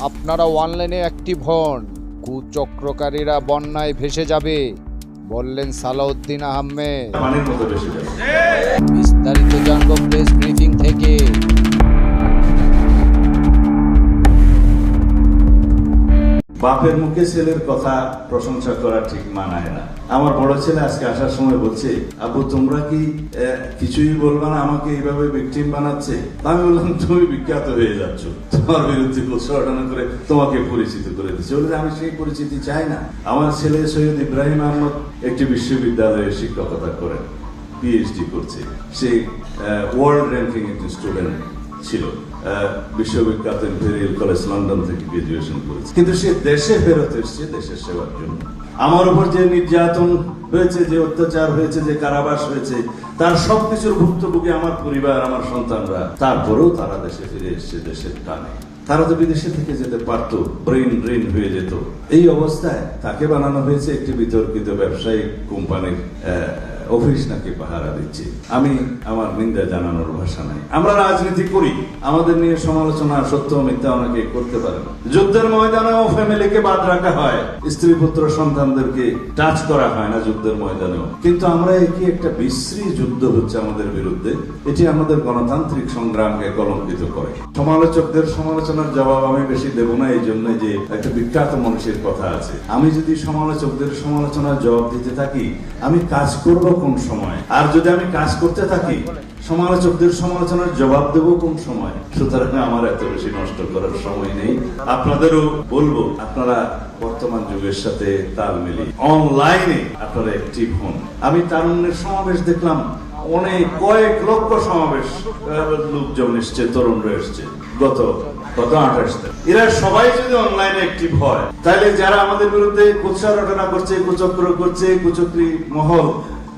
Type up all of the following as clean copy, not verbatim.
আপনারা অনলাইনে অ্যাক্টিভ হন, কুচক্রকারীরা বন্যায় ভেসে যাবে, বললেন সালাউদ্দিন আহমেদ। বিস্তারিত জানব প্রেস ব্রিফিং থেকে। বাপের মুখে ছেলের কথা প্রশংসা করা ঠিক মানায় না। আমার বড় ছেলে আজকে আসার সময় বলছে, আব্বু তোমরা কি কিছুই বলবা না, আমাকে এইভাবে ভিকটিম বানাচ্ছে। আমি বললাম তুমি বিখ্যাত হয়ে যাচ্ছ, তোমার বিরুদ্ধে ঘোষণা করে তোমাকে পরিচিত করে দিচ্ছে। বলে আমি সেই পরিচিতি চাই না। আমার ছেলে সৈয়দ ইব্রাহিম আহমদ একটি বিশ্ববিদ্যালয়ে শিক্ষকতা করেন, পিএইচডি করছে। সে ওয়ার্ল্ড র্যাঙ্কিং একটি স্টুডেন্ট ছিল, বিশ্ববিখ্যাত ইম্পেরিয়াল কলেজ লন্ডন থেকে গ্রাজুয়েশন করেছে। কিন্তু সে দেশে ফেরত এসেছে দেশের সেবার জন্য। আমার উপর যে নির্যাতন হয়েছে, যে অত্যাচার হয়েছে, যে কারাবাস হয়েছে, তার সবকিছুর ভুক্তভোগী আমার পরিবার, আমার সন্তানরা। তারপরেও তারা দেশে ফিরে এসেছে দেশের টানে। তারা তো বিদেশে থেকে যেতে পারতো, ব্রেন ড্রেন হয়ে যেত। এই অবস্থায় তাকে বানানো হয়েছে একটি বিতর্কিত ব্যবসায়িক কোম্পানির অফিস নাকি পাহারা দিচ্ছে। আমি আমার নিন্দা জানানোর ভাষা নাই। আমরা রাজনীতি করি, আমাদের নিয়ে সমালোচনা সত্য মিথ্যা অনেকে করতে পারে না। যুদ্ধের ময়দানেও ফ্যামিলিকে বাদ রাখা হয়, স্ত্রী পুত্র সন্তানদেরকে টাচ করা হয় না যুদ্ধের ময়দানেও। কিন্তু আমরা কি একটা বিশ্রী যুদ্ধ হচ্ছে আমাদের বিরুদ্ধে, এটি আমাদের গণতান্ত্রিক সংগ্রামকে কলঙ্কিত করে। সমালোচকদের সমালোচনার জবাব আমি বেশি দেব না, এই জন্য যে একটা বিখ্যাত মানুষের কথা আছে, আমি যদি সমালোচকদের সমালোচনার জবাব দিতে থাকি, আমি কাজ করব কোন সময়? আর যদি আমি কাজ করতে থাকি, সমালোচকদের সমালোচনার জবাব দেব কোন সময়? সুতরাং আমার এত বেশি নষ্ট করার সময় নেই। আপনাদেরও বলবো, আপনারা বর্তমান যুগের সাথে তাল মিলিয়ে অনলাইনে আপনারা অ্যাক্টিভ হন। আমি তারুণ্যের সমাবেশ দেখলাম, অনেক কয়েক লক্ষ সমাবেশ, লোকজন এসছে, তরুণরা এসছে গত 28 তারিখ। এরা সবাই যদি অনলাইনে অ্যাক্টিভ হয়, তাহলে যারা আমাদের বিরুদ্ধে কুৎসা রটনা করছে, কুচক্র করছে, কুচক্রী মহল,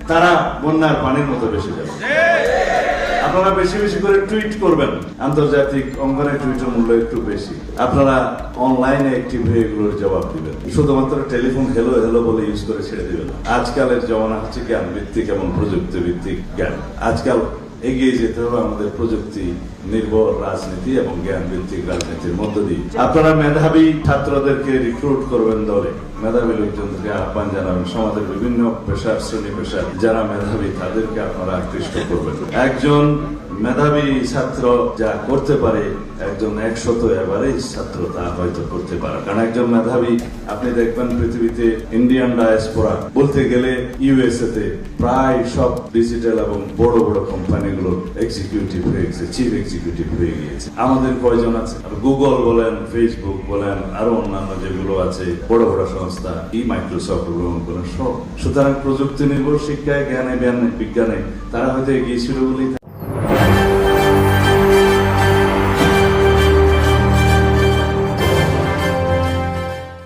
তারা বন্যার পানির মতো বেশি যাবে। আপনারা বেশি বেশি করে টুইট করবেন, আন্তর্জাতিক অঙ্গনে টুইটের মূল্য একটু বেশি। আপনারা অনলাইনে অ্যাক্টিভ হয়ে এগুলোর জবাব দিবেন। শুধুমাত্র টেলিফোন হেলো হেলো বলে ইউজ করে ছেড়ে দিবেন। আজকালের জমানা হচ্ছে জ্ঞান ভিত্তিক এবং প্রযুক্তি ভিত্তিক জ্ঞান। আজকাল এগিয়ে যেতে হবে আমাদের প্রযুক্তি নির্ভর রাজনীতি এবং জ্ঞান ভিত্তিক রাজনীতির মধ্য দিয়ে। আপনারা মেধাবী ছাত্রদেরকে রিক্রুট করবেন দলে, মেধাবী লোকজনকে আহ্বান জানাবেন। সমাজের বিভিন্ন পেশার, শ্রেণী পেশার যারা মেধাবী, তাদেরকে আপনারা আকৃষ্ট করবেন। একজন মেধাবী ছাত্র যা করতে পারে, একজন 100 এভারেজ ছাত্র তা হয়তো করতে পারে। কারণ একজন মেধাবী, আপনি দেখবেন পৃথিবীতে ইন্ডিয়ান ডায়াসপোরা বলতে গেলে ইউএসএ তে প্রায় সব ডিজিটাল এবং বড় বড় কোম্পানিগুলোর এক্সিকিউটিভ হয়ে গেছে, চিফ এক্সিকিউটিভ হয়ে গিয়েছে। আমাদের কয়জন আছে? গুগল বলেন, ফেসবুক বলেন, আরো অন্যান্য যেগুলো আছে বড় বড় সংস্থা, মাইক্রোসফট গ্রহণ করেন সব। সুতরাং প্রযুক্তি নির্ভর শিক্ষায়, জ্ঞানে, বিজ্ঞানে তারা হয়তো এগিয়ে ছিল বলেই